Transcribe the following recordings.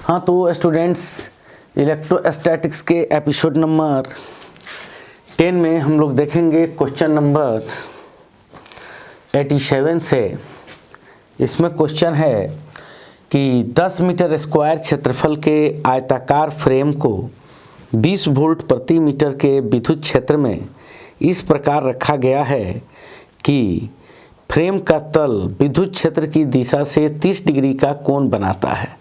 हाँ तो students, electrostatics के एपिसोड नंबर 10 में हम लोग देखेंगे क्वेश्चन नंबर 87 से। इसमें क्वेश्चन है कि 10 मीटर स्क्वायर क्षेत्रफल के आयताकार फ्रेम को 20 वोल्ट प्रति मीटर के विद्युत क्षेत्र में इस प्रकार रखा गया है कि फ्रेम का तल विद्युत क्षेत्र की दिशा से 30 डिग्री का कोण बनाता है।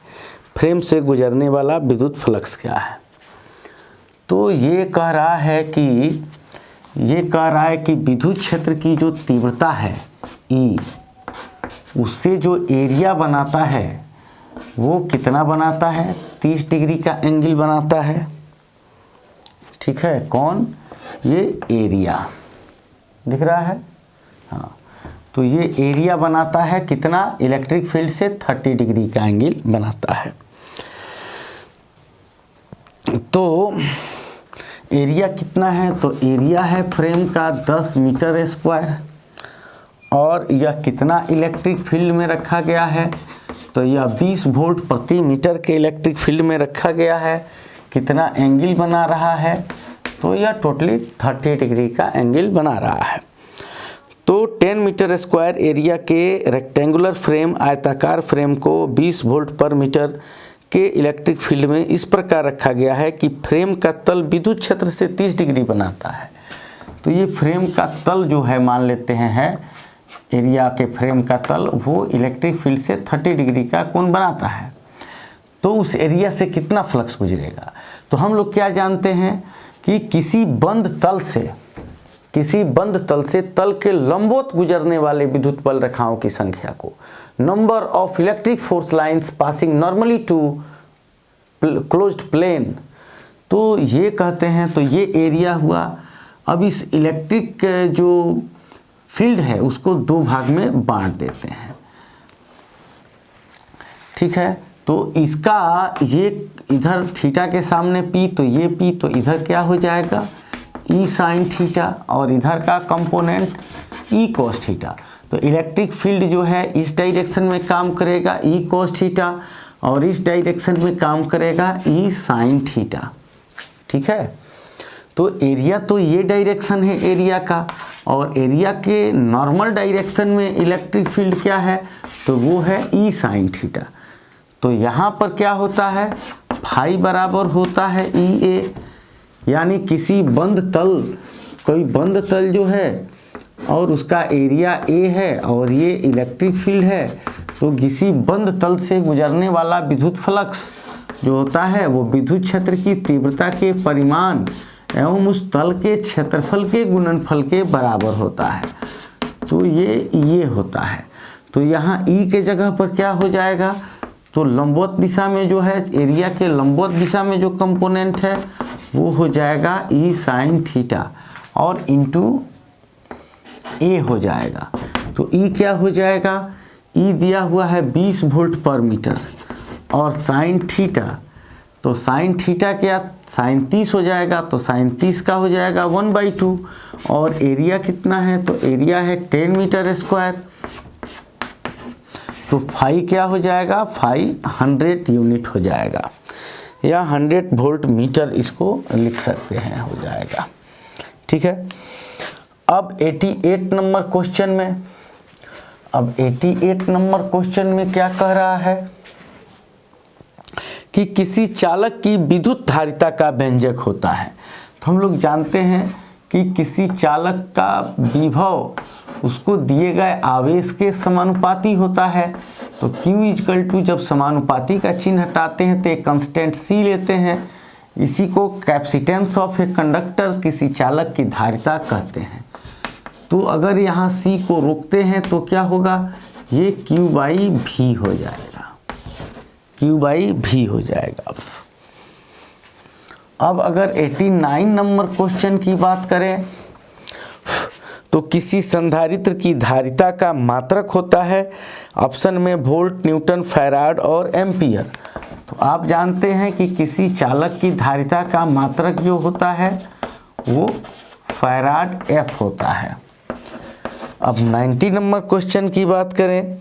फ्रेम से गुजरने वाला विद्युत फ्लक्स क्या है? तो ये कह रहा है कि विद्युत क्षेत्र की जो तीव्रता है E, उससे जो एरिया बनाता है वो कितना बनाता है? 30 डिग्री का एंगल बनाता है। ठीक है, कौन? ये एरिया दिख रहा है। हाँ, तो ये एरिया बनाता है कितना? इलेक्ट्रिक फील्ड से 30 डिग्री का एंगल बनाता है। तो एरिया कितना है? तो एरिया है फ्रेम का 10 मीटर स्क्वायर और यह कितना इलेक्ट्रिक फील्ड में रखा गया है? तो यह 20 वोल्ट प्रति मीटर के इलेक्ट्रिक फील्ड में रखा गया है। कितना एंगल बना रहा है? तो यह टोटली 30 डिग्री का एंगल बना रहा है। तो 10 मीटर स्क्वायर एरिया के रेक्टेंगुलर फ्रेम आयताकार फ्रेम को 20 वोल्ट पर मीटर के इलेक्ट्रिक फील्ड में इस प्रकार रखा गया है कि फ्रेम का तल विद्युत क्षेत्र से 30 डिग्री बनाता है। तो ये फ्रेम का तल जो है, मान लेते हैं एरिया के फ्रेम का तल, वो इलेक्ट्रिक फील्ड से 30 डिग्री का कोण बनाता है। तो उस एरिया से कितना फ्लक्स गुजरेगा? तो हम लोग क्या जानते हैं कि किसी बंद तल से तल के लंबवत गुजरने वाले विद्युत बल रेखाओं की संख्या को number of electric force lines passing normally to closed plane, तो ये कहते हैं। तो ये एरिया हुआ। अब इस इलेक्ट्रिक जो फील्ड है उसको दो भाग में बांट देते हैं। ठीक है, तो इसका ये इधर थीटा के सामने P, तो ये P, तो इधर क्या हो जाएगा? E साइन थीटा, और इधर का कंपोनेंट E कोस थीटा। तो इलेक्ट्रिक फील्ड जो है इस डायरेक्शन में काम करेगा E कोस थीटा, और इस डायरेक्शन में काम करेगा E साइन थीटा। ठीक है, तो एरिया तो ये डायरेक्शन है एरिया का, और एरिया के नॉर्मल डायरेक्शन में इलेक्ट्रिक फील्ड क्या है? तो वो है E साइन थीटा। तो यहाँ पर क्या होता है? फाई बराबर होता है EA, यानी किसी कोई बंद तल जो है और उसका एरिया A है और ये इलेक्ट्रिक फील्ड है, तो किसी बंद तल से गुजरने वाला विद्युत फ्लक्स जो होता है वो विद्युत क्षेत्र की तीव्रता के परिमाण एवं उस तल के क्षेत्रफल के गुणनफल के बराबर होता है। तो ये होता है। तो यहाँ E के जगह पर क्या हो जाएगा? तो लंबवत दिशा में जो है, एरिया के लंबवत दिशा में जो कंपोनेंट है वो हो जाएगा E साइन थीटा और इंटू A हो जाएगा। तो E क्या हो जाएगा? E दिया हुआ है 20 वोल्ट पर मीटर, और साइन थीटा, तो साइन थीटा क्या? साइन 30 हो जाएगा। तो साइन 30 का हो जाएगा 1/2, और एरिया कितना है? तो एरिया है 10 मीटर स्क्वायर। तो फाई क्या हो जाएगा? फाई 100 यूनिट हो जाएगा, या 100 वोल्ट मीटर इसको लिख सकते हैं, हो जाएगा। ठीक है, अब 88 नंबर क्वेश्चन में क्या कह रहा है कि किसी चालक की विद्युत धारिता का व्यंजक होता है। तो हम लोग जानते हैं कि किसी चालक का विभव उसको दिए गए आवेश के समानुपाती होता है। तो Q जब समानुपाती का चिन्ह हटाते हैं तो एक कांस्टेंट C लेते हैं। इसी को कैपेसिटेंस ऑफ ए कंडक्टर, किसी चालक की धारिता कहते हैं। तो अगर यहाँ C को रोकते हैं तो क्या होगा? ये Q/V हो जाएगा, Q/V हो जाएगा। अब अगर 89 नंबर क्वेश्चन की बात करें तो किसी संधारित्र की धारिता का मात्रक होता है। ऑप्शन में वोल्ट, न्यूटन, फैराड और एम्पियर। तो आप जानते हैं कि किसी चालक की धारिता का मात्रक जो होता है वो फैराड F होता है। अब 90 नंबर क्वेश्चन की बात करें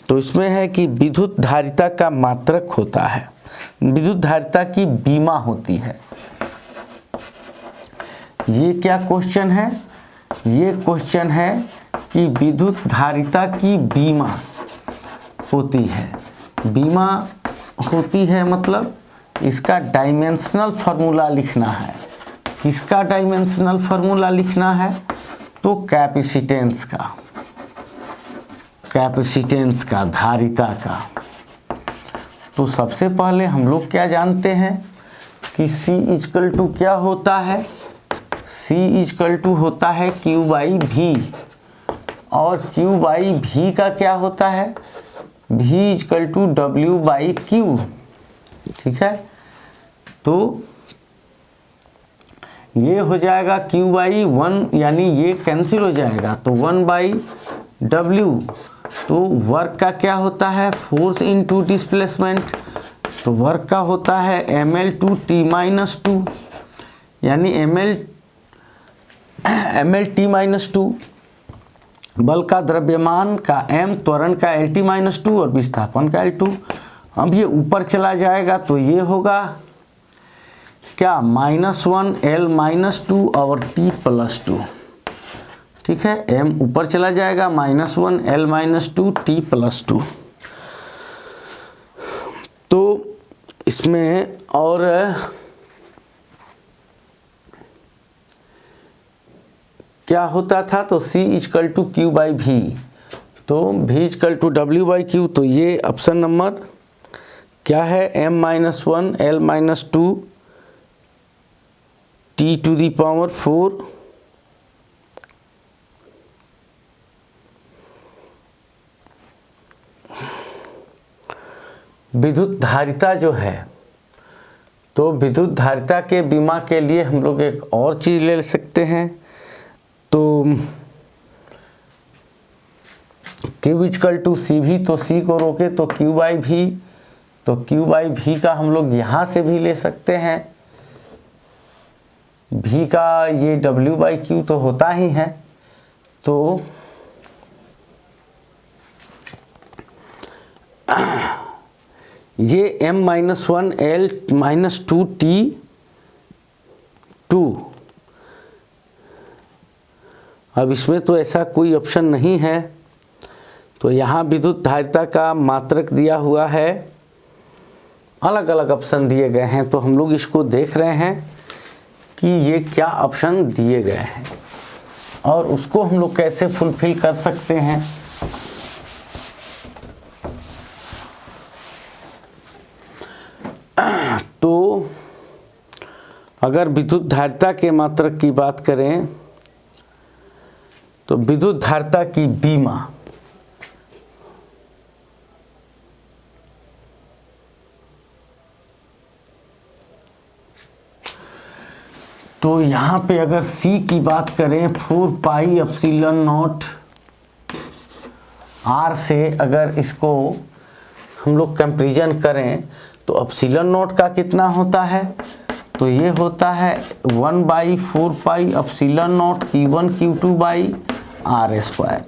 तो इसमें है कि विद्युत धारिता का मात्रक होता है। विद्युत धारिता की बीमा होती है। ये क्या क्वेश्चन है? ये क्वेश्चन है कि विद्युत धारिता की बीमा होती है। बीमा होती है मतलब इसका डायमेंशनल फार्मूला लिखना है। किसका डायमेंशनल फार्मूला लिखना है? तो कैपेसिटेंस का, धारिता का। तो सबसे पहले हम लोग क्या जानते हैं कि C इक्वल टू क्या होता है? C इक्वल टू होता है Q बाई V, और Q बाई V का क्या होता है? V equal to W by Q। ठीक है, तो ये हो जाएगा Q बाई 1, यानी ये कैंसिल हो जाएगा, तो 1 बाई W। तो वर्क का क्या होता है? Force into displacement. तो वर्क का होता है ml/t-2, यानी ml/t-2। बल का द्रव्यमान का m, त्वरण का Lt-2 और विस्थापन का L2। अब ये ऊपर चला जाएगा तो ये होगा क्या? -1 L-2 और T+2। ठीक है, m ऊपर चला जाएगा, -1 L-2 T+2। तो इसमें और क्या होता था? तो C equal to Q by V, तो V equal to W by Q। तो ये ऑप्शन नंबर क्या है? m-1 L-2 T⁴ विद्युत धारिता जो है, तो विद्युत धारिता के बीमा के लिए हम लोग एक और चीज़ ले सकते हैं। तो Q इक्वल टू CV, तो C को रोके तो Q बाई V, तो Q बाई V का हम लोग यहाँ से भी ले सकते हैं। V का ये W बाई Q तो होता ही है, तो ये m-1 L-2 T2। अब इसमें तो ऐसा कोई ऑप्शन नहीं है, तो यहाँ विद्युत धारिता का मात्रक दिया हुआ है, अलग अलग ऑप्शन दिए गए हैं। तो हम लोग इसको देख रहे हैं कि ये क्या ऑप्शन दिए गए हैं और उसको हम लोग कैसे फुलफिल कर सकते हैं। तो अगर विद्युत धारिता के मात्रक की बात करें तो विद्युत धारिता की बीमा तो यहाँ पे अगर C की बात करें 4πε0 R से अगर इसको हम लोग कंपेरिजन करें तो ε0 का कितना होता है? तो ये होता है 1/4πε0 Q1 Q2 बाई R²।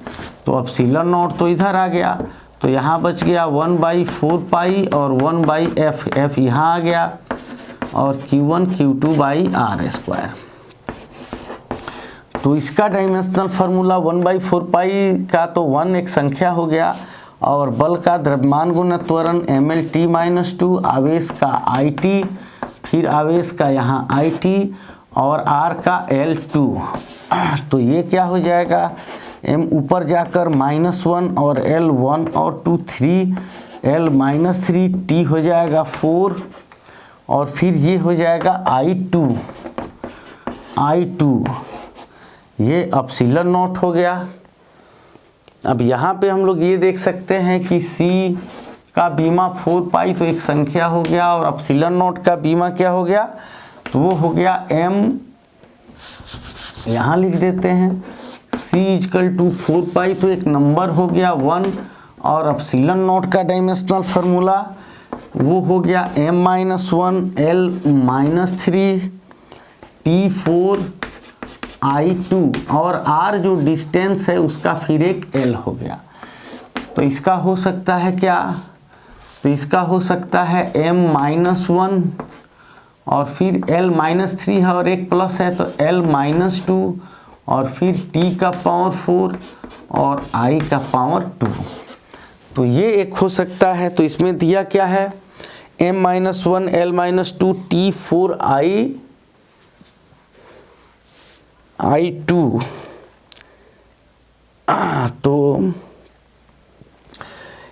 तो ε0 तो इधर आ गया, तो यहाँ बच गया 1/4π और 1/f, f यहाँ आ गया, और Q1 Q2 बाई R²। तो इसका डायमेंशनल फार्मूला 1/4π का तो 1 एक संख्या हो गया, और बल का द्रव्यमान गुना त्वरण ml/t-2, आवेश का it, फिर आवेश का यहाँ it और r का L2। तो ये क्या हो जाएगा? m ऊपर जाकर -1 और L1 और 2 3, L-3 t हो जाएगा 4, और फिर ये हो जाएगा I2, ये ε0 हो गया। अब यहाँ पे हम लोग ये देख सकते हैं कि C का बीमा 4π तो एक संख्या हो गया, और ε0 का बीमा क्या हो गया? तो वो हो गया m, यहाँ लिख देते हैं C इक्वल टू 4π तो एक नंबर हो गया 1, और ε0 का डायमेंशनल फार्मूला वो हो गया m-1 L-3 T4 I2, और R जो डिस्टेंस है उसका फिर एक L हो गया। तो इसका हो सकता है क्या? तो इसका हो सकता है m-1 और फिर l-3 है और एक प्लस है तो l-2 और फिर t का पावर 4 और i का पावर 2। तो ये एक हो सकता है। तो इसमें दिया क्या है, m-1 l-2 t 4 i2। तो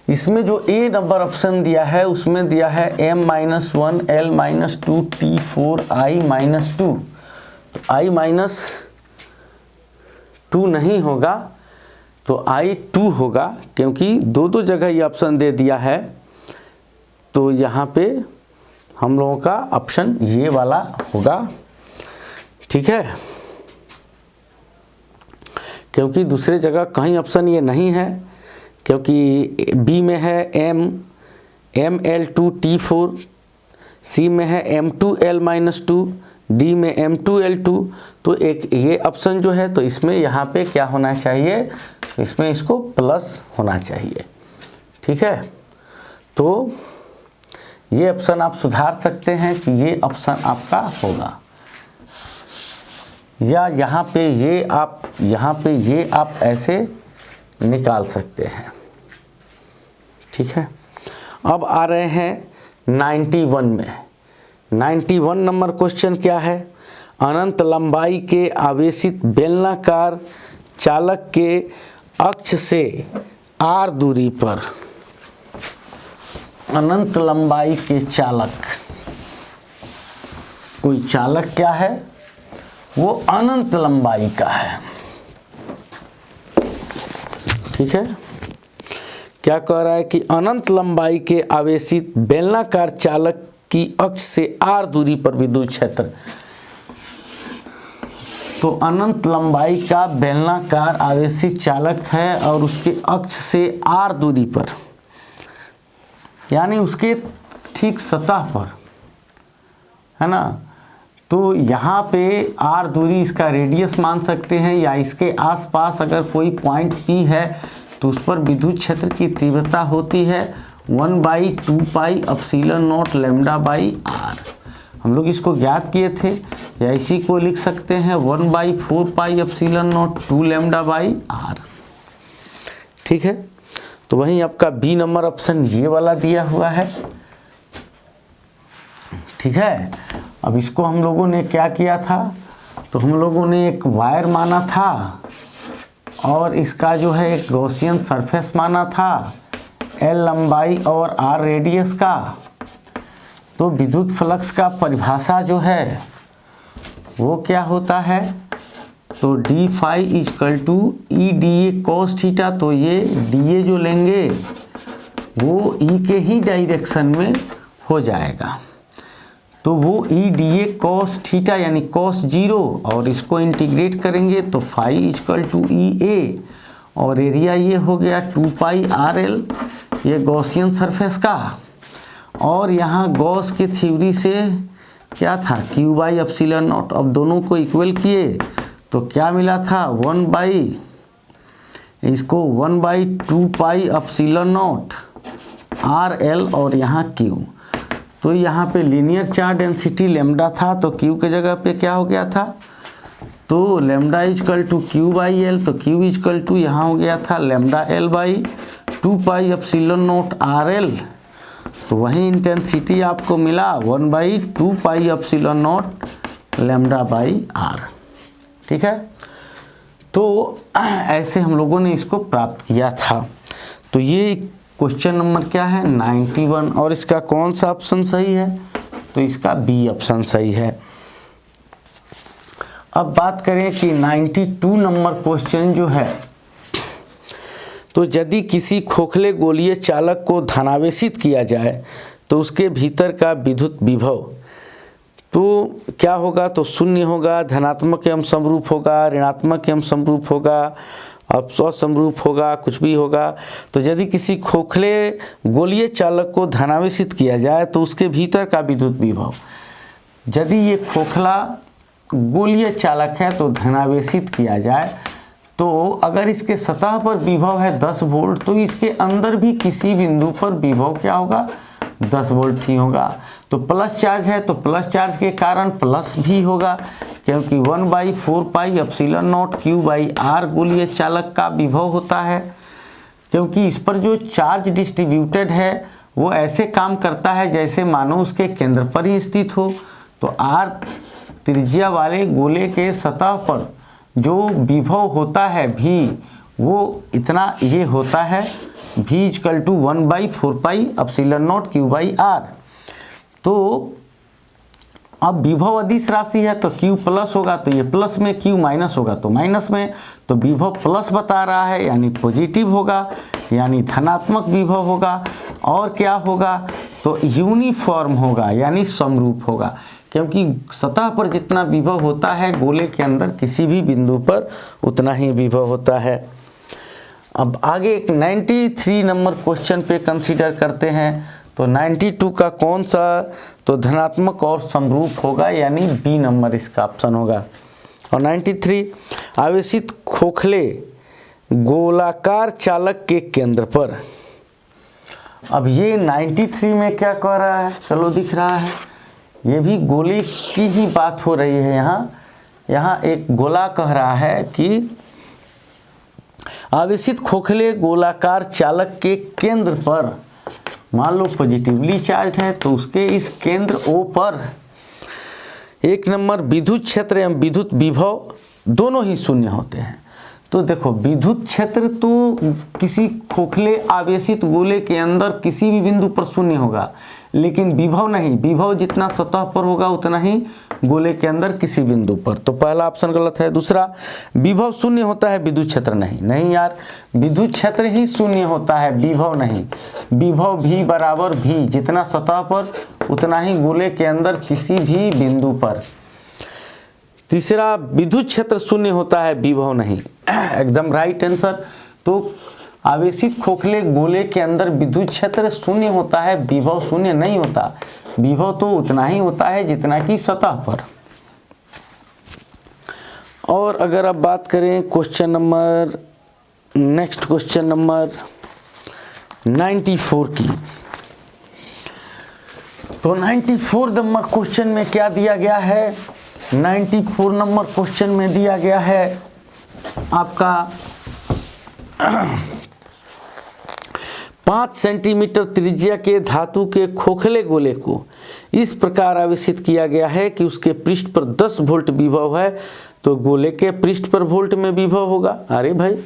इसमें जो ए नंबर ऑप्शन दिया है उसमें दिया है m-1 l-2 t 4 i-2। तो i-2 नहीं होगा तो i2 होगा, क्योंकि दो जगह ये ऑप्शन दे दिया है। तो यहाँ पे हम लोगों का ऑप्शन ये वाला होगा, ठीक है, क्योंकि दूसरे जगह कहीं ऑप्शन ये नहीं है। क्योंकि बी में है m-l2 t4, सी में है m2 l-2, डी में m2 l2। तो एक ये ऑप्शन जो है तो इसमें यहाँ पे क्या होना चाहिए, इसमें इसको प्लस होना चाहिए, ठीक है। तो ये ऑप्शन आप सुधार सकते हैं कि ये ऑप्शन आपका होगा, या यहाँ पे ये आप ऐसे निकाल सकते हैं, ठीक है। अब आ रहे हैं 91 में। 91 नंबर क्वेश्चन क्या है, अनंत लंबाई के आवेशित बेलनाकार चालक के अक्ष से r दूरी पर, अनंत लंबाई के चालक, कोई चालक क्या है, वो अनंत लंबाई का है, ठीक है। क्या कह रहा है कि अनंत लंबाई के आवेशित बेलनाकार चालक की अक्ष से r दूरी पर विद्युत क्षेत्र। तो अनंत लंबाई का बेलनाकार आवेशित चालक है और उसके अक्ष से r दूरी पर, यानी उसके ठीक सतह पर, है ना। तो यहाँ पे r दूरी इसका रेडियस मान सकते हैं, या इसके आसपास अगर कोई पॉइंट P है तो उस पर विद्युत क्षेत्र की तीव्रता होती है 1/2πε0 λ/r। हम लोग इसको ज्ञात किए थे, या इसी को लिख सकते हैं 1/4πε0 2 λ/r, ठीक है। तो वहीं आपका बी नंबर ऑप्शन ये वाला दिया हुआ है, ठीक है। अब इसको हम लोगों ने क्या किया था, तो हम लोगों ने एक वायर माना था और इसका जो है एक गॉसियन सरफेस माना था, L लंबाई और R रेडियस का। तो विद्युत फ्लक्स का परिभाषा जो है वो क्या होता है, तो d phi equal to E D A cos theta. तो ये डी ए जो लेंगे वो ई के ही डायरेक्शन में हो जाएगा, तो वो ई डी ए कॉस थीटा यानी कॉस 0, और इसको इंटीग्रेट करेंगे तो फाई इजकल टू ई ए, और एरिया ये हो गया 2πr_l, ये गॉसियन सरफेस का। और यहाँ गॉस के थ्योरी से क्या था, q/ε0। अब दोनों को इक्वल किए तो क्या मिला था, 1/2πε0 r_l और यहाँ q। तो यहाँ पे लीनियर चार्ज डेंसिटी लैम्डा था, तो q के जगह पे क्या हो गया था, तो लैम्डा इजकल टू q/l, तो q इजकल टू यहाँ हो गया था लैम्डा l/2πε0 r_l। तो वही इंटेंसिटी आपको मिला 1/2πε0 λ/r, ठीक है। तो ऐसे हम लोगों ने इसको प्राप्त किया था। तो ये क्वेश्चन नंबर क्या है, 91, और इसका कौन सा ऑप्शन सही है, तो इसका बी ऑप्शन सही है। अब बात करें कि 92 नंबर क्वेश्चन जो है, तो यदि किसी खोखले गोलीय चालक को धनावेशित किया जाए तो उसके भीतर का विद्युत विभव तो क्या होगा, तो शून्य होगा, धनात्मक एवं समरूप होगा, ऋणात्मक एवं समरूप होगा, अब स्वसमरूप होगा, कुछ भी होगा। तो यदि किसी खोखले गोलीय चालक को धनावेशित किया जाए तो उसके भीतर का विद्युत विभव, यदि ये खोखला गोलीय चालक है तो धनावेशित किया जाए तो अगर इसके सतह पर विभव है 10 वोल्ट तो इसके अंदर भी किसी बिंदु पर विभव क्या होगा, 10 वोल्ट ही होगा। तो प्लस चार्ज है तो प्लस चार्ज के कारण प्लस भी होगा, क्योंकि 1/4 पाई एप्सिलॉन नॉट Q/R गोलीय चालक का विभव होता है। क्योंकि इस पर जो चार्ज डिस्ट्रीब्यूटेड है वो ऐसे काम करता है जैसे मानो उसके केंद्र पर ही स्थित हो। तो R त्रिज्या वाले गोले के सतह पर जो विभव होता है भी वो इतना ये होता है, V = 1/4 pi epsilon not Q/R। तो अब विभव अदिश राशि है तो Q प्लस होगा, तो ये प्लस में Q माइनस होगा तो माइनस में, तो विभव प्लस बता रहा है यानी पॉजिटिव होगा, यानी धनात्मक विभव होगा। और क्या होगा, तो यूनिफॉर्म होगा यानी समरूप होगा, क्योंकि सतह पर जितना विभव होता है गोले के अंदर किसी भी बिंदु पर उतना ही विभव होता है। अब आगे एक 93 नंबर क्वेश्चन पे कंसीडर करते हैं। तो 92 का कौन सा, तो धनात्मक और समरूप होगा, यानी बी नंबर इसका ऑप्शन होगा। और 93 आवेशित खोखले गोलाकार चालक के केंद्र पर। अब ये 93 में क्या कह रहा है, चलो दिख रहा है, ये भी गोले की ही बात हो रही है। यहाँ एक गोला कह रहा है कि आवेशित खोखले गोलाकार चालक के केंद्र पर, मान लो पॉजिटिवली चार्ज है तो उसके इस केंद्र O पर 1 नंबर विद्युत क्षेत्र एवं विद्युत विभव दोनों ही शून्य होते हैं। तो देखो विद्युत क्षेत्र तो किसी खोखले आवेशित गोले के अंदर किसी भी बिंदु पर शून्य होगा, लेकिन विभव नहीं, विभव जितना सतह पर होगा उतना ही गोले के अंदर किसी बिंदु पर। तो पहला ऑप्शन गलत है। दूसरा, विभव शून्य होता है विद्युत क्षेत्र नहीं, नहीं यार, विद्युत क्षेत्र ही शून्य होता है, विभव नहीं। विभव भी बराबर भी, जितना सतह पर उतना ही गोले के अंदर किसी भी बिंदु पर। तीसरा, विद्युत क्षेत्र शून्य होता है विभव नहीं, एकदम राइट आंसर। तो आवेशित खोखले गोले के अंदर विद्युत क्षेत्र शून्य होता है, विभव शून्य नहीं होता। विभव तो उतना ही होता है जितना कि सतह पर। और अगर आप बात करें question number, next question number 94 की, तो 94 नंबर क्वेश्चन में क्या दिया गया है, 94 नंबर क्वेश्चन में दिया गया है आपका 5 सेंटीमीटर त्रिज्या के धातु के खोखले गोले को इस प्रकार आवेशित किया गया है कि उसके पृष्ठ पर 10 वोल्ट विभव है, तो गोले के पृष्ठ पर वोल्ट में विभव होगा। अरे भाई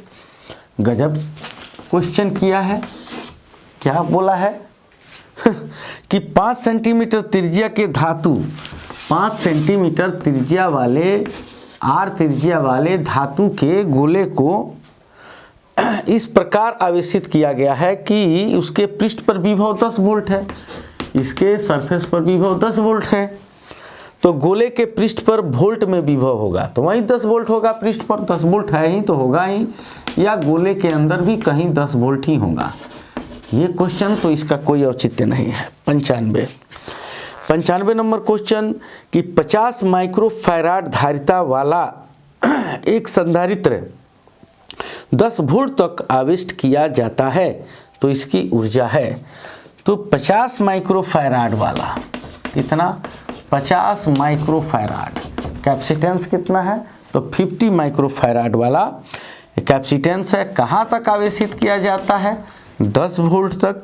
गजब क्वेश्चन किया है, क्या बोला है कि 5 सेंटीमीटर त्रिज्या के धातु, 5 सेंटीमीटर त्रिज्या वाले, R त्रिज्या वाले धातु के गोले को इस प्रकार आवेशित किया गया है कि उसके पृष्ठ पर विभव 10 वोल्ट है, इसके सरफेस पर विभव 10 वोल्ट है, तो गोले के पृष्ठ पर वोल्ट में विभव होगा, तो वहीं 10 वोल्ट होगा, पृष्ठ पर 10 वोल्ट है ही तो होगा ही, या गोले के अंदर भी कहीं 10 वोल्ट ही होगा। ये क्वेश्चन तो इसका कोई औचित्य नहीं है। 95 नंबर क्वेश्चन कि 50 माइक्रोफैराड धारिता वाला एक संधारित्र 10 वोल्ट तक आवेशित किया जाता है, तो इसकी ऊर्जा है। तो 50 माइक्रोफैराड वाला, कितना, 50 माइक्रोफैराड, कैपेसिटेंस कितना है, तो 50 माइक्रोफैराड वाला कैपेसिटेंस है। कहाँ तक आवेशित किया जाता है, 10 वोल्ट तक।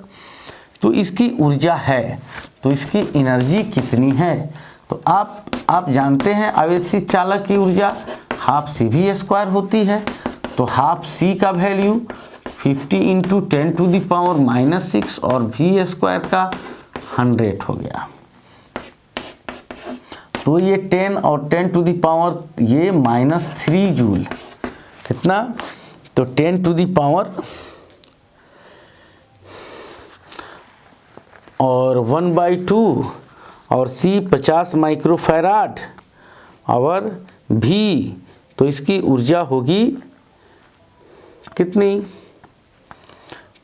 तो इसकी ऊर्जा है, तो इसकी एनर्जी कितनी है, तो आप जानते हैं आवेशित चालक की ऊर्जा हाफ CV² होती है, तो हाफ C का वैल्यू 50 × 10⁻⁻6 और V² का 100 हो गया, तो ये 10 और 10⁻, ये -3 जूल, कितना, तो 10⁻, और 1/2 और C 50 माइक्रोफैराड और V, तो इसकी ऊर्जा होगी कितनी,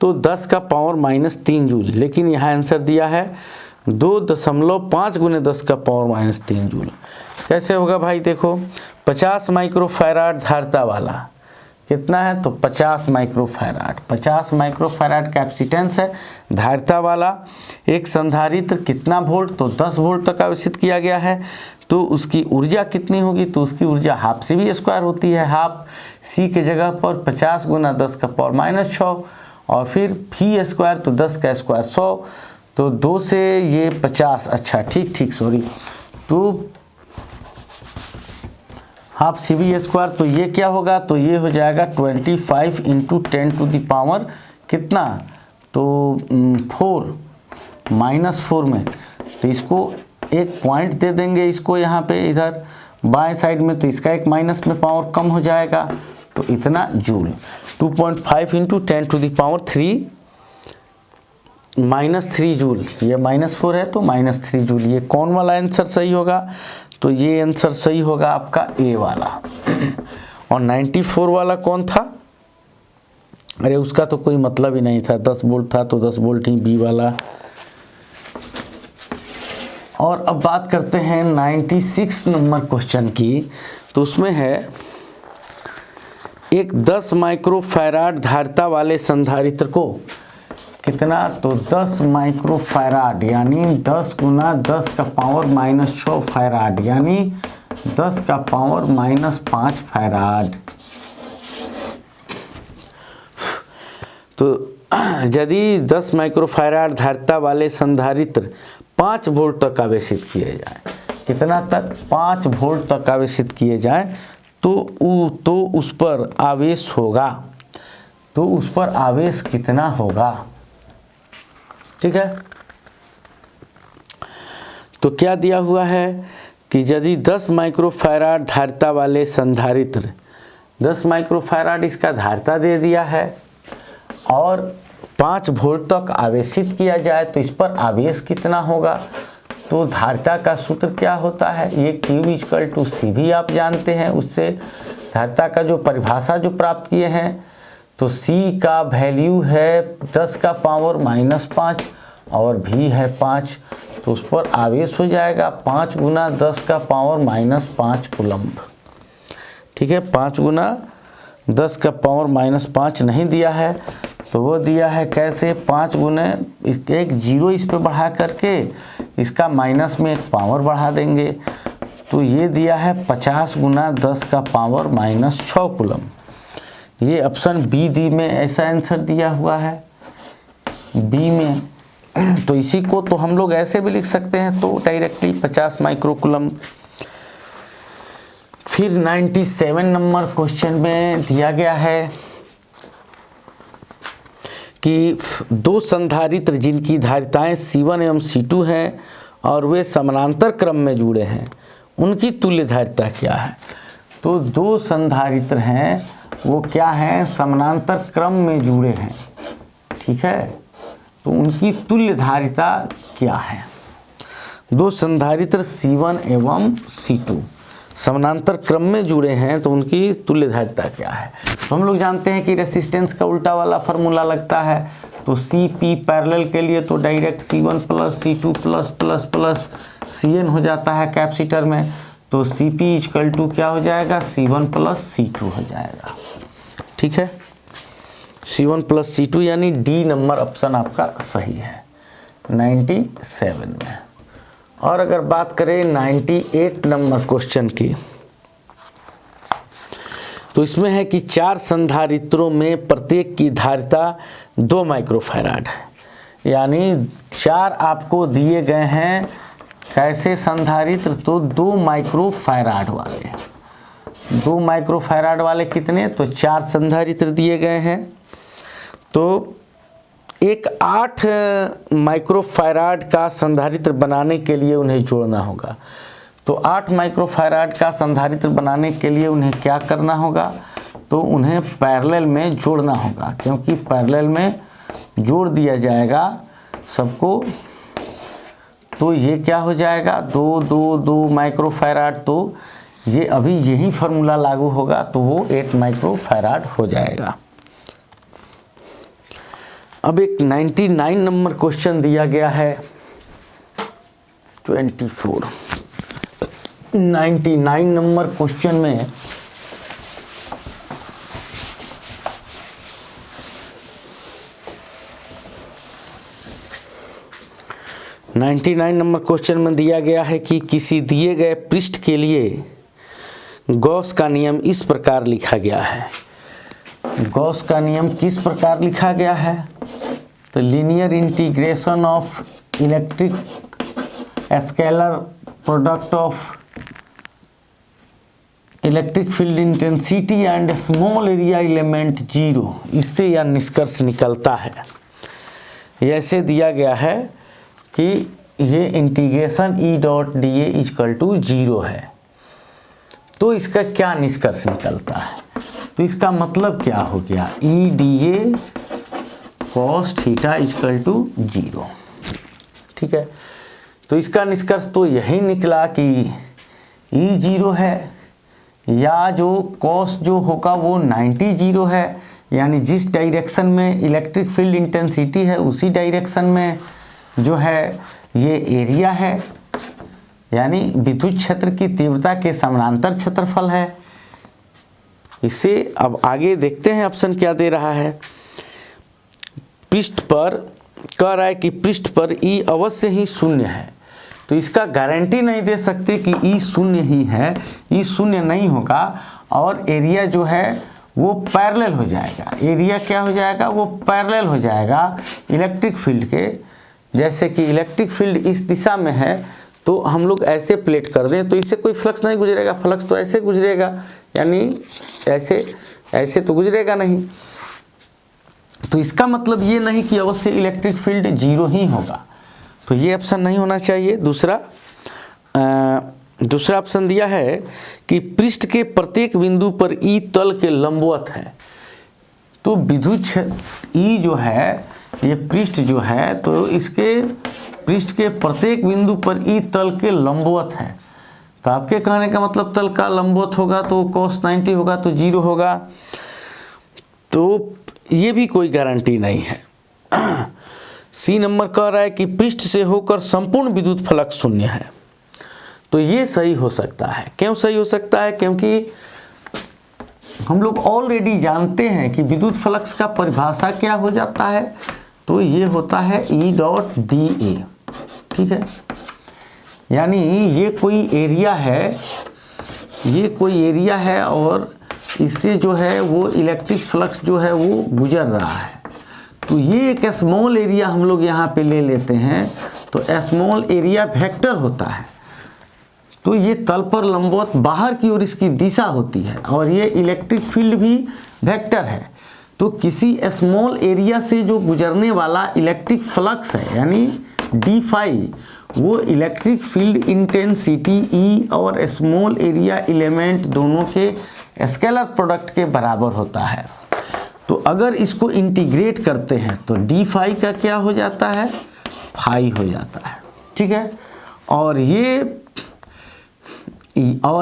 तो 10 का पावर -3 जूल। लेकिन यहाँ आंसर दिया है 2.5 × 10 का पावर -3 जूल। कैसे होगा भाई, देखो 50 माइक्रोफैराड धारिता वाला कितना है तो 50 माइक्रोफैराड। 50 माइक्रोफैराड कैपेसिटेंस है धारिता वाला। एक संधारित्र कितना वोल्ट, तो 10 वोल्ट तक आवेशित किया गया है। तो उसकी ऊर्जा कितनी होगी, तो उसकी ऊर्जा हाफ CV स्क्वायर होती है। हाफ C के जगह पर 50 × 10⁻⁶ और फिर V स्क्वायर, तो 10 का स्क्वायर 100, तो 2 से ये 50, अच्छा ठीक सॉरी, तो हाफ CV स्क्वायर, तो ये क्या होगा, तो ये हो जाएगा 25 × 10⁻⁴ कितना, तो 4 -4 में, तो इसको एक पॉइंट दे देंगे इसको यहाँ पे इधर बाएं साइड में, तो इसका एक माइनस में पावर कम हो जाएगा, तो इतना जूल। 2.5 × 10⁻³ -3 जूल, ये -4 है तो -3 जूल। ये कौन वाला आंसर सही होगा, तो ये आंसर सही होगा आपका ए वाला। और 94 वाला कौन था, अरे उसका तो कोई मतलब ही नहीं था, 10 वोल्ट था तो 10 वोल्ट ही बी वाला। और अब बात करते हैं 96 नंबर क्वेश्चन की, तो उसमें है एक 10 माइक्रोफैराड धारिता वाले संधारित्र को कितना, तो 10 माइक्रोफैराड यानी 10 × 10⁻⁻⁶ फैराड यानी 10⁻⁻5 फैराड। तो यदि 10 माइक्रोफैराड धारिता वाले संधारित्र 5 वोल्ट तक आवेशित किए जाए, कितना तक, 5 वोल्ट तक आवेशित किए जाए, तो उस पर आवेश होगा, तो उस पर आवेश कितना होगा, ठीक है। तो क्या दिया हुआ है कि यदि 10 माइक्रोफैराड धारिता वाले संधारित्र, 10 माइक्रोफैराड इसका धारिता दे दिया है और 5 वोल्ट तक आवेशित किया जाए, तो इस पर आवेश कितना होगा, तो धारिता का सूत्र क्या होता है, ये Q = CV आप जानते हैं, उससे धारिता का जो परिभाषा जो प्राप्त किए हैं, तो C का वैल्यू है 10⁻⁻5 और V है 5, तो उस पर आवेश हो जाएगा 5 × 10⁻⁻5 कूलम्ब, ठीक है। 5 × 10⁻⁻5 नहीं दिया है, तो वो दिया है कैसे, 5 × एक जीरो इस पे बढ़ा करके इसका माइनस में एक पावर बढ़ा देंगे, तो ये दिया है 50 × 10⁻⁻6 कूलम्ब। ये ऑप्शन B में ऐसा आंसर दिया हुआ है, बी में। तो इसी को तो हम लोग ऐसे भी लिख सकते हैं, तो डायरेक्टली 50 माइक्रो कूलम्ब। फिर 97 नंबर क्वेश्चन में दिया गया है कि 2 संधारित्र जिनकी धारिताएं C1 एवं C2 हैं और वे समानांतर क्रम में जुड़े हैं, उनकी तुल्य धारिता क्या है। तो 2 संधारित्र हैं, वो क्या हैं, समानांतर क्रम में जुड़े हैं, ठीक है। तो उनकी तुल्य धारिता क्या है। 2 संधारित्र C1 एवं C2 समानांतर क्रम में जुड़े हैं, तो उनकी तुल्य धारिता क्या है। तो हम लोग जानते हैं कि रेसिस्टेंस का उल्टा वाला फार्मूला लगता है, तो CP पैरेलल के लिए तो डायरेक्ट C1 + C2 + Cn हो जाता है कैपेसिटर में, तो CP = क्या हो जाएगा, C1 + C2 हो जाएगा, ठीक है। C1 + C2 यानी D नंबर ऑप्शन आपका सही है 97 में। और अगर बात करें 98 नंबर क्वेश्चन की, तो इसमें है कि 4 संधारित्रों में प्रत्येक की धारिता 2 माइक्रोफैराड है, यानी 4 आपको दिए गए हैं कैसे संधारित्र, तो 2 माइक्रोफैराड वाले, 2 माइक्रोफैराड वाले कितने, तो 4 संधारित्र दिए गए हैं। तो एक 8 माइक्रोफैराड का संधारित्र बनाने के लिए उन्हें जोड़ना होगा। तो 8 माइक्रोफैराड का संधारित्र बनाने के लिए उन्हें क्या करना होगा, तो उन्हें पैरेलल में जोड़ना होगा, क्योंकि पैरेलल में जोड़ दिया जाएगा सबको, तो ये क्या हो जाएगा 2 माइक्रोफैराड। तो ये अभी यही फार्मूला लागू होगा, तो वो 8 माइक्रोफैराड हो जाएगा। अब एक 99 नंबर क्वेश्चन दिया गया है 24। 99 नंबर क्वेश्चन में 99 नंबर क्वेश्चन में दिया गया है कि किसी दिए गए पृष्ठ के लिए गॉस का नियम इस प्रकार लिखा गया है। गॉस का नियम किस प्रकार लिखा गया है? तो linear integration of electric scalar product of electric field intensity and small area element zero, इससे यह निष्कर्ष निकलता है। ऐसे दिया गया है कि ये integration E dot D A equal to zero है, तो इसका क्या निष्कर्ष निकलता है? तो इसका मतलब क्या हो गया? E D A cos theta equal to zero. ठीक है, तो इसका निष्कर्ष तो यही निकला कि ई जीरो है, या जो कॉस जो होगा वो 90 जीरो है, यानी जिस डायरेक्शन में इलेक्ट्रिक फील्ड इंटेंसिटी है उसी डायरेक्शन में जो है ये एरिया है, यानी विद्युत क्षेत्र की तीव्रता के समानांतर क्षेत्रफल है। इसे अब आगे देखते हैं ऑप्शन क्या दे रहा है। पृष्ठ पर कह रहा है कि पृष्ठ पर ई अवश्य ही शून्य है, तो इसका गारंटी नहीं दे सकते कि ई शून्य ही है, ई शून्य नहीं होगा और एरिया जो है वो पैरेलल हो जाएगा। एरिया क्या हो जाएगा? वो पैरेलल हो जाएगा इलेक्ट्रिक फील्ड के। जैसे कि इलेक्ट्रिक फील्ड इस दिशा में है तो हम लोग ऐसे प्लेट कर दें तो इससे कोई फ्लक्स नहीं गुजरेगा, फ्लक्स तो ऐसे गुजरेगा, यानी ऐसे तो गुजरेगा नहीं। तो इसका मतलब ये नहीं कि अवश्य इलेक्ट्रिक फील्ड जीरो ही होगा, तो ये ऑप्शन नहीं होना चाहिए। दूसरा ऑप्शन दिया है कि पृष्ठ के प्रत्येक बिंदु पर ई तल के लंबवत है। तो विद्युत क्षेत्र ई जो है, ये पृष्ठ जो है, तो इसके पृष्ठ के प्रत्येक बिंदु पर ई तल के लंबवत है। तो आपके कहने का मतलब तल का लंबवत होगा तो cos 90 होगा तो जीरो होगा, तो ये भी कोई गारंटी नहीं है। सी नंबर कह रहा है कि पृष्ठ से होकर संपूर्ण विद्युत फलक शून्य है, तो ये सही हो सकता है। क्यों सही हो सकता है? क्योंकि हम लोग ऑलरेडी जानते हैं कि विद्युत फ्लक्स का परिभाषा क्या हो जाता है, तो ये होता है ई डॉट डी ए। ठीक है, यानी ये कोई एरिया है, ये कोई एरिया है और इससे जो है वो इलेक्ट्रिक फ्लक्स जो है वो गुजर रहा है। तो ये एक स्मॉल एरिया हम लोग यहाँ पे ले लेते हैं, तो स्मॉल एरिया वेक्टर होता है। तो ये तल पर लंबवत बाहर की ओर इसकी दिशा होती है और ये इलेक्ट्रिक फील्ड भी वेक्टर है। तो किसी स्मॉल एरिया से जो गुजरने वाला इलेक्ट्रिक फ्लक्स है, यानी डी फाई, वो इलेक्ट्रिक फील्ड इंटेंसिटी ई और स्मॉल एरिया एलिमेंट दोनों के स्केलर प्रोडक्ट के बराबर होता है। तो अगर इसको इंटीग्रेट करते हैं तो डी फाई का क्या हो जाता है? फाई हो जाता है। ठीक है, और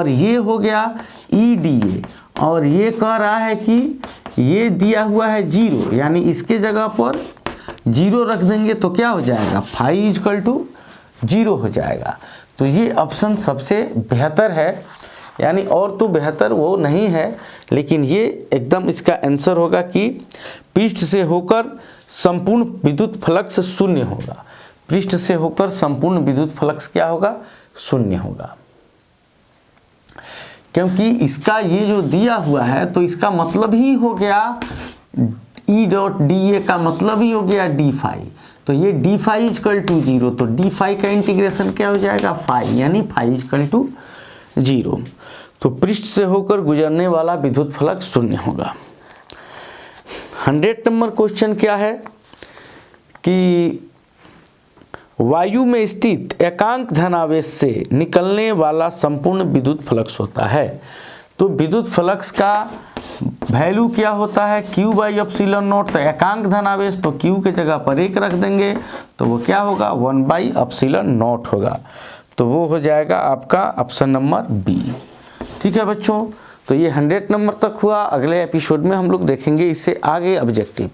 ये हो गया ई डी ए, और ये कह रहा है कि ये दिया हुआ है जीरो, यानी इसके जगह पर जीरो रख देंगे तो क्या हो जाएगा? फाई इक्वल टू जीरो हो जाएगा। तो ये ऑप्शन सबसे बेहतर है, यानी और तो बेहतर वो नहीं है, लेकिन ये एकदम इसका आंसर होगा कि पृष्ठ से होकर संपूर्ण विद्युत फ्लक्स शून्य होगा। पृष्ठ से होकर संपूर्ण विद्युत फ्लक्स क्या होगा? शून्य होगा। क्योंकि इसका ये जो दिया हुआ है तो इसका मतलब ही हो गया ई डॉट डी ए का मतलब ही हो गया डी फाई। तो ये D phi equal to zero, तो डी फाई का इंटीग्रेशन क्या हो जाएगा? फाई, यानी फाई इक्वल टू जीरो। तो पृष्ठ से होकर गुजरने वाला विद्युत फ्लक्स शून्य होगा। 100 नंबर क्वेश्चन क्या है कि वायु में स्थित एकांक धनावेश से निकलने वाला संपूर्ण विद्युत फ्लक्स होता है। तो विद्युत फ्लक्स का वैल्यू क्या होता है? Q by epsilon not. तो एकांक धनावेश, तो Q के जगह पर 1 रख देंगे तो वो क्या होगा? 1 बाई एप्सिलॉन नॉट होगा। तो वो हो जाएगा आपका ऑप्शन नंबर बी। ठीक है बच्चों, तो ये 100 नंबर तक हुआ। अगले एपिसोड में हम लोग देखेंगे इससे आगे ऑब्जेक्टिव।